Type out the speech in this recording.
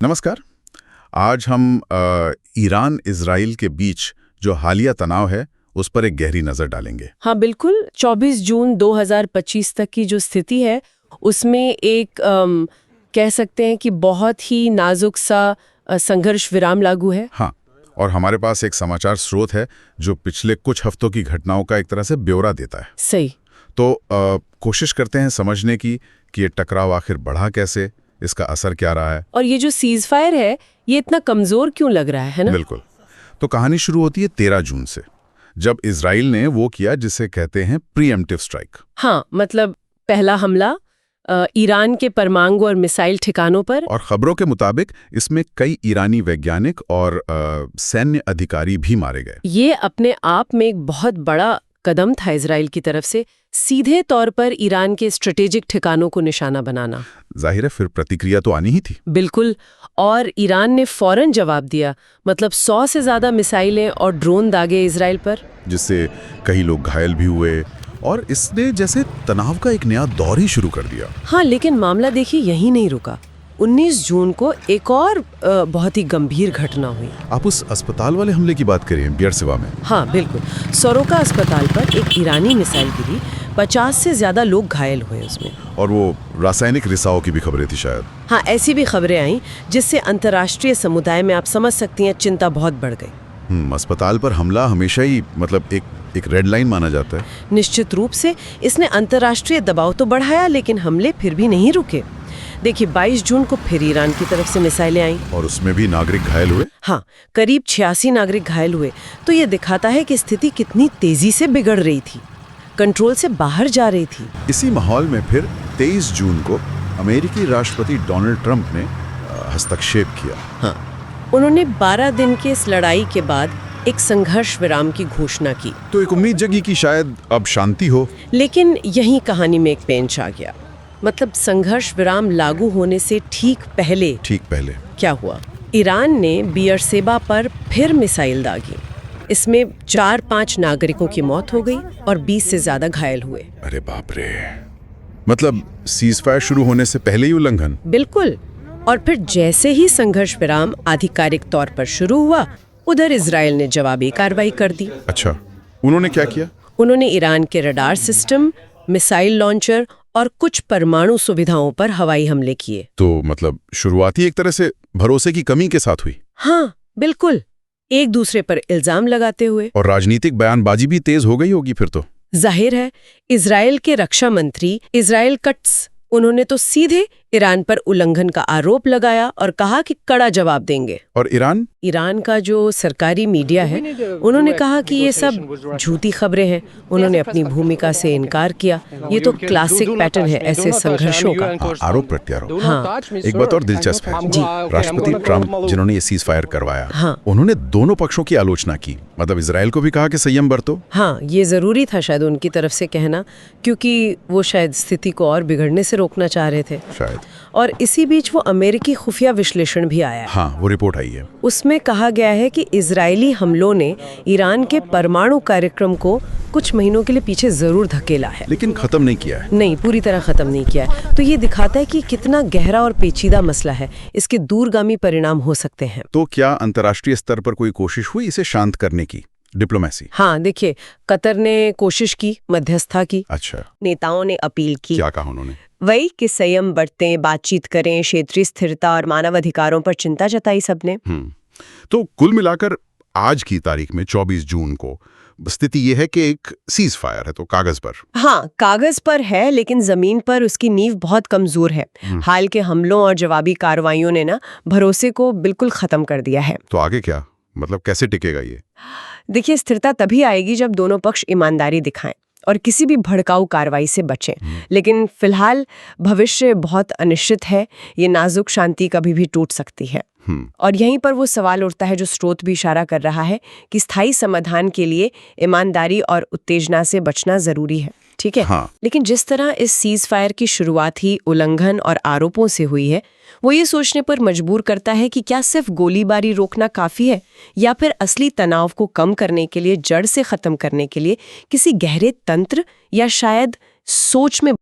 नमस्कार। आज हम ईरान इजराइल के बीच जो हालिया तनाव है उस पर एक गहरी नज़र डालेंगे। हाँ बिल्कुल। 24 जून 2025 तक की जो स्थिति है उसमें एक कह सकते हैं कि बहुत ही नाजुक सा संघर्ष विराम लागू है। हाँ, और हमारे पास एक समाचार स्रोत है जो पिछले कुछ हफ्तों की घटनाओं का एक तरह से ब्यौरा देता है। सही। तो कोशिश करते हैं समझने की कि ये टकराव आखिर बढ़ा कैसे, इसका असर क्या रहा है। और ये जो सीज फायर है ये इतना कमजोर क्यों लग रहा है ना? बिल्कुल। तो कहानी शुरू होती है 13 जून से, जब इजराइल ने वो किया जिसे कहते हैं प्रीएम्प्टिव स्ट्राइक। हाँ, मतलब पहला हमला ईरान के परमाणु और मिसाइल ठिकानों पर। और खबरों के मुताबिक इसमें कई ईरानी वैज्ञानिक और सैन्य अधिकारी भी मारे गए। ये अपने आप में एक बहुत बड़ा कदम था इजराइल की तरफ से, सीधे तौर पर ईरान के स्ट्रेटेजिक ठिकानों को निशाना बनाना। जाहिर है फिर प्रतिक्रिया तो आनी ही थी। बिल्कुल। और ईरान ने फौरन जवाब दिया, मतलब 100 से ज्यादा मिसाइलें और ड्रोन दागे इजराइल पर, जिससे कई लोग घायल भी हुए और इसने जैसे तनाव का एक नया दौर ही शुरू कर दिया। हाँ, लेकिन मामला देखिए यहीं नहीं रुका। 19 जून को एक और बहुत ही गंभीर घटना हुई। आप उस अस्पताल वाले हमले की बात करिए बेयरशेबा में। हाँ बिल्कुल। सोरोका अस्पताल पर एक ईरानी मिसाइल गिरी, 50 से ज्यादा लोग घायल हुए उसमें। और वो रासायनिक रिसाव की भी खबरें थी शायद। हाँ, ऐसी भी खबरें आईं जिससे अंतर्राष्ट्रीय समुदाय में आप समझ सकती हैं चिंता बहुत बढ़ गई। अस्पताल पर हमला हमेशा ही मतलब एक रेड लाइन माना जाता है। निश्चित रूप से इसने अंतर्राष्ट्रीय दबाव तो बढ़ाया, लेकिन हमले फिर भी नहीं रुके। देखिए 22 जून को फिर ईरान की तरफ से मिसाइलें आईं और उसमें भी नागरिक घायल हुए। हाँ, करीब 86 नागरिक घायल हुए। तो ये दिखाता है कि स्थिति कितनी तेजी से बिगड़ रही थी, कंट्रोल से बाहर जा रही थी। इसी माहौल में फिर 23 जून को अमेरिकी राष्ट्रपति डोनाल्ड ट्रंप ने हस्तक्षेप किया। हाँ, उन्होंने 12 दिन के इस लड़ाई के बाद एक संघर्ष विराम की घोषणा की। तो एक उम्मीद जगी कि शायद अब शांति हो। लेकिन यही कहानी में एक पेंच आ गया। मतलब संघर्ष विराम लागू होने से ठीक पहले क्या हुआ? ईरान ने बेयरशेबा पर फिर मिसाइल दागी। इसमें 4-5 नागरिकों की मौत हो गई और 20 से ज्यादा घायल हुए। अरे बाप रे, मतलब सीजफायर शुरू होने से पहले ही उल्लंघन। बिल्कुल। और फिर जैसे ही संघर्ष विराम आधिकारिक तौर पर शुरू हुआ, उधर इजराइल ने जवाबी कार्रवाई कर दी। अच्छा, उन्होंने क्या किया? उन्होंने ईरान के रडार सिस्टम, मिसाइल लॉन्चर और कुछ परमाणु सुविधाओं पर हवाई हमले किए। तो मतलब शुरुआती एक तरह से भरोसे की कमी के साथ हुई। हाँ बिल्कुल, एक दूसरे पर इल्जाम लगाते हुए। और राजनीतिक बयानबाजी भी तेज हो गई होगी फिर तो। जाहिर है, इजराइल के रक्षा मंत्री इजराइल कट्स, उन्होंने तो सीधे ईरान पर उल्लंघन का आरोप लगाया और कहा कि कड़ा जवाब देंगे। और ईरान का जो सरकारी मीडिया है उन्होंने कहा कि ये सब झूठी खबरें हैं। उन्होंने अपनी भूमिका से इनकार किया। ये तो क्लासिक पैटर्न है ऐसे संघर्षों का, आरोप प्रत्यारोप। हाँ। एक बात और दिलचस्प है जी। राष्ट्रपति ट्रंप जिन्होंने ये सीज फायर करवाया, हाँ, उन्होंने दोनों पक्षों की आलोचना की। मतलब इजराइल को भी कहा कि संयम बरतो। हाँ, ये जरूरी था शायद उनकी तरफ से कहना, क्योंकि वो शायद स्थिति को और बिगड़ने से रोकना चाह रहे थे शायद। और इसी बीच वो अमेरिकी खुफिया विश्लेषण भी आया है। हाँ, वो रिपोर्ट आई है। उसमें कहा गया है कि इजरायली हमलों ने ईरान के परमाणु कार्यक्रम को कुछ महीनों के लिए पीछे जरूर धकेला है, लेकिन खत्म नहीं किया है। नहीं, पूरी तरह खत्म नहीं किया है। तो ये दिखाता है कि कितना गहरा और पेचीदा मसला है, इसके दूरगामी परिणाम हो सकते हैं। तो क्या अंतर्राष्ट्रीय स्तर पर कोई कोशिश हुई इसे शांत करने की, डिप्लोमेसी? हाँ देखिए, कतर ने कोशिश की, मध्यस्थता की। अच्छा, नेताओं ने अपील की। क्या कहा उन्होंने? वही कि संयम बरतें, बातचीत करें, क्षेत्रीय स्थिरता और मानवाधिकारों पर चिंता जताई सबने। तो कुल मिलाकर आज की तारीख में 24 जून को स्थिति ये है कि एक सीज फायर है तो कागज पर। हाँ, कागज पर है, लेकिन जमीन पर उसकी नींव बहुत कमजोर है। हाल के हमलों और जवाबी कार्रवाइयों ने ना भरोसे को बिल्कुल खत्म कर दिया है। तो आगे क्या, मतलब कैसे टिकेगा ये? देखिए, स्थिरता तभी आएगी जब दोनों पक्ष ईमानदारी दिखाएं और किसी भी भड़काऊ कार्रवाई से बचें। लेकिन फिलहाल भविष्य बहुत अनिश्चित है। ये नाजुक शांति कभी भी टूट सकती है। और यहीं पर वो सवाल उठता है जो स्रोत भी इशारा कर रहा है कि स्थायी समाधान के लिए ईमानदारी और उत्तेजना से बचना जरूरी है। ठीक है। हाँ। लेकिन जिस तरह इस सीज फायर की शुरुआत ही उल्लंघन और आरोपों से हुई है, वो ये सोचने पर मजबूर करता है कि क्या सिर्फ गोलीबारी रोकना काफी है, या फिर असली तनाव को कम करने के लिए, जड़ से खत्म करने के लिए किसी गहरे तंत्र या शायद सोच में